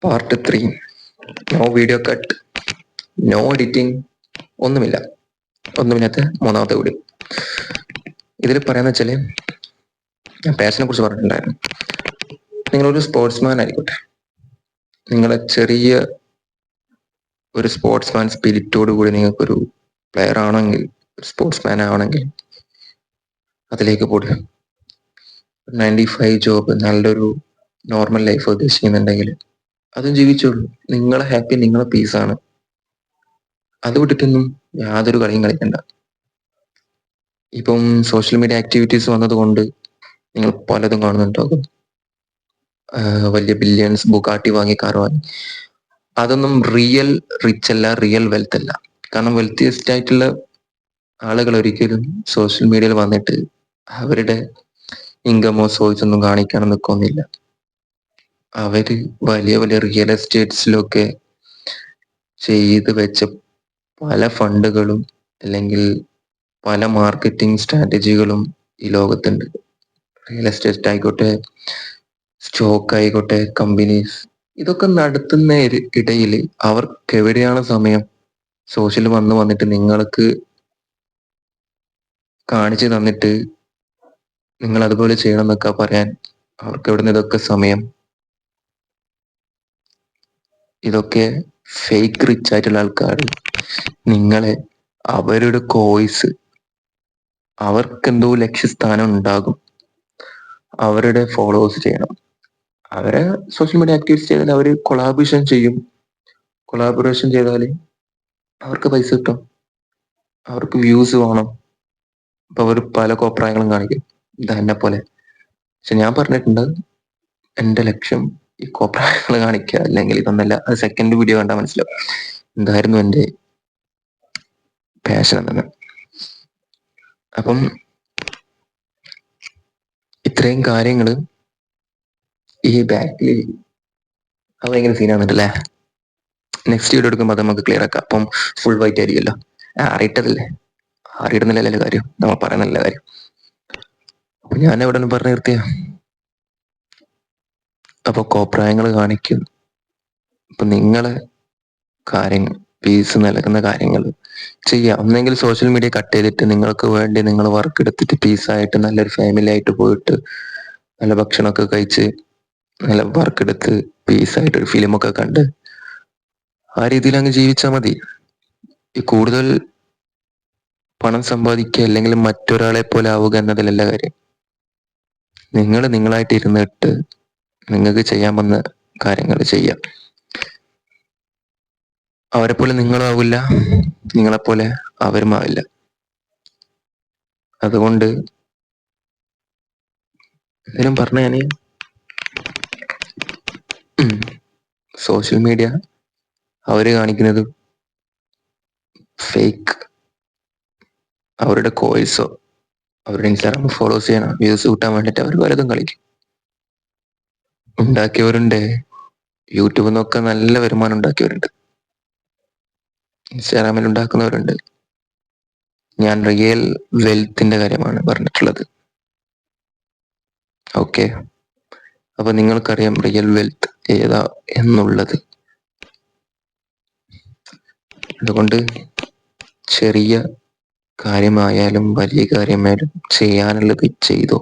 Part 3. No video cut, no editing, ഒന്നുമില്ലാത്ത മൂന്നാമത്തെ video. ഇതിൽ പറയാന്ന് വെച്ചാല്, ഞാൻ പാഷനെ കുറിച്ച് പറഞ്ഞിട്ടുണ്ടായിരുന്നു. നിങ്ങളൊരു സ്പോർട്സ്മാൻ ആയിക്കോട്ടെ, നിങ്ങളെ ചെറിയ ഒരു സ്പോർട്സ്മാൻ സ്പിരിറ്റോട് കൂടി നിങ്ങൾക്കൊരു പ്ലെയർ ആണെങ്കിൽ, സ്പോർട്സ്മാൻ ആവണമെങ്കിൽ അതിലേക്ക് പോടുക. 95 ജോബ്, നല്ലൊരു നോർമൽ ലൈഫ് ഉദ്ദേശിക്കുന്നുണ്ടെങ്കിൽ അതും ജീവിച്ചോളൂ. നിങ്ങളെ ഹാപ്പി, നിങ്ങളെ പീസാണ്. അത് വിട്ടിട്ടൊന്നും യാതൊരു കളിയും കളിക്കണ്ട. ഇപ്പം സോഷ്യൽ മീഡിയ ആക്ടിവിറ്റീസ് വന്നതുകൊണ്ട് നിങ്ങൾ പലതും കാണുന്നുണ്ടാകും. വലിയ ബില്യൺസ്, ബുഗാട്ടി വാങ്ങി, കാർ വാങ്ങി. അതൊന്നും റിയൽ റിച്ച് അല്ല, റിയൽ വെൽത്ത് അല്ല. കാരണം വെൽത്തിയസ്റ്റ് ആയിട്ടുള്ള ആളുകൾ ഒരിക്കലും സോഷ്യൽ മീഡിയയിൽ വന്നിട്ട് അവരുടെ ഇൻകമോ സോഴ്സ് ഒന്നും കാണിക്കാൻ നിൽക്കുന്നില്ല. അവര് വലിയ വലിയ റിയൽ എസ്റ്റേറ്റ്സിലൊക്കെ ചെയ്ത് വെച്ച പല ഫണ്ടുകളും അല്ലെങ്കിൽ പല മാർക്കറ്റിംഗ് സ്ട്രാറ്റജികളും ഈ ലോകത്തുണ്ട്. റിയൽ എസ്റ്റേറ്റ് ആയിക്കോട്ടെ, സ്റ്റോക്ക് ആയിക്കോട്ടെ, കമ്പനീസ്, ഇതൊക്കെ നടത്തുന്ന ഇടയിൽ അവർക്ക് എവിടെയാണ് സമയം സോഷ്യൽ വന്നിട്ട് നിങ്ങൾക്ക് കാണിച്ചു തന്നിട്ട് നിങ്ങൾ അതുപോലെ ചെയ്യണം എന്നൊക്കെ പറയാൻ അവർക്ക് എവിടുന്ന് ഇതൊക്കെ സമയം? ഇതൊക്കെ ഫേക്ക് റിച്ച് ആയിട്ടുള്ള ആൾക്കാർ നിങ്ങളെ അവരുടെ കോഴ്സ്, അവർക്കെന്തോ ലക്ഷ്യസ്ഥാനം ഉണ്ടാകും, അവരുടെ ഫോളോവേഴ്സ് ചെയ്യണം. അവരെ സോഷ്യൽ മീഡിയ ആക്ടിവിറ്റീസ് ചെയ്താൽ അവർ കൊളാബറേഷൻ ചെയ്താൽ അവർക്ക് പൈസ കിട്ടും, അവർക്ക് വ്യൂസ് വേണം. അപ്പൊ അവർ പല കോപ്രായങ്ങളും കാണിക്കും, എന്നെ പോലെ. പക്ഷെ ഞാൻ പറഞ്ഞിട്ടുണ്ട്, എൻ്റെ ലക്ഷ്യം ഈ കോപ്രായങ്ങൾ കാണിക്കുക അല്ലെങ്കിൽ ഇതൊന്നല്ല. അത് സെക്കൻഡ് വീഡിയോ കണ്ടാൽ മനസ്സിലാവും എന്തായിരുന്നു എൻ്റെ പാഷൻ എന്നത്. അപ്പം ഇത്രയും കാര്യങ്ങൾ ഈ ബാക്കിൽ അത് ഭയങ്കര സീനാണെന്നല്ലേ. നെക്സ്റ്റ് വീഡിയോ എടുക്കുമ്പോൾ അത് നമുക്ക് ക്ലിയർ ആക്കാം. അപ്പം ഫുൾ വൈറ്റ് ആയിരിക്കുമല്ലോ. അറിയിട്ടതല്ലേ, അറിയിടുന്നില്ലല്ലോ കാര്യം, നമ്മൾ പറയുന്നില്ല കാര്യം. അപ്പൊ ഞാൻ എവിടെ നിന്ന് പറഞ്ഞു നിർത്തിയ? അപ്പൊ കോപ്രായങ്ങൾ കാണിക്കും. അപ്പൊ നിങ്ങളെ കാര്യങ്ങൾ, പീസ് നൽകുന്ന കാര്യങ്ങൾ ചെയ്യാം. ഒന്നെങ്കിൽ സോഷ്യൽ മീഡിയ കട്ട് ചെയ്തിട്ട് നിങ്ങൾക്ക് വേണ്ടി നിങ്ങൾ വർക്ക് എടുത്തിട്ട് പീസായിട്ട് നല്ലൊരു ഫാമിലി ആയിട്ട് പോയിട്ട് നല്ല ഭക്ഷണമൊക്കെ കഴിച്ച് നല്ല വർക്ക് എടുത്ത് പീസായിട്ട് ഒരു ഫിലിമൊക്കെ കണ്ട് ആ രീതിയിൽ അങ്ങ് ജീവിച്ചാൽ മതി. ഈ കൂടുതൽ പണം സമ്പാദിക്കുക അല്ലെങ്കിൽ മറ്റൊരാളെ പോലെ ആവുക എന്നതിലല്ല കാര്യം. നിങ്ങൾ നിങ്ങളായിട്ട് ഇരുന്നിട്ട് നിങ്ങൾക്ക് ചെയ്യാൻ വന്ന കാര്യങ്ങൾ ചെയ്യാം. അവരെ പോലെ നിങ്ങളും ആവില്ല, നിങ്ങളെപ്പോലെ അവരും ആവില്ല. അതുകൊണ്ട് എന്തെങ്കിലും പറഞ്ഞ ഞാന് സോഷ്യൽ മീഡിയ അവര് കാണിക്കുന്നത് ഫേക്ക്, അവരുടെ കോഴ്സോ അവരുടെ ഇൻസ്റ്റാഗ്രാം ഫോളോസ് ചെയ്യണം, വ്യൂസ് കിട്ടാൻ വേണ്ടിയിട്ട് അവർ പലതും കളിക്കും. ഉണ്ടാക്കിയവരുണ്ട്, യൂട്യൂബിൽ നിന്നൊക്കെ നല്ല വരുമാനം ഉണ്ടാക്കിയവരുണ്ട്, ഇൻസ്റ്റാഗ്രാമിൽ ഉണ്ടാക്കുന്നവരുണ്ട്. ഞാൻ റിയൽ വെൽത്തിന്റെ കാര്യമാണ് പറഞ്ഞിട്ടുള്ളത്. ഓക്കെ, അപ്പൊ നിങ്ങൾക്കറിയാം റിയൽ വെൽത്ത് ഏതാ എന്നുള്ളത്. അതുകൊണ്ട് ചെറിയ കാര്യമായാലും വലിയ കാര്യമായാലും ചെയ്യാനുള്ളത് ചെയ്തോ.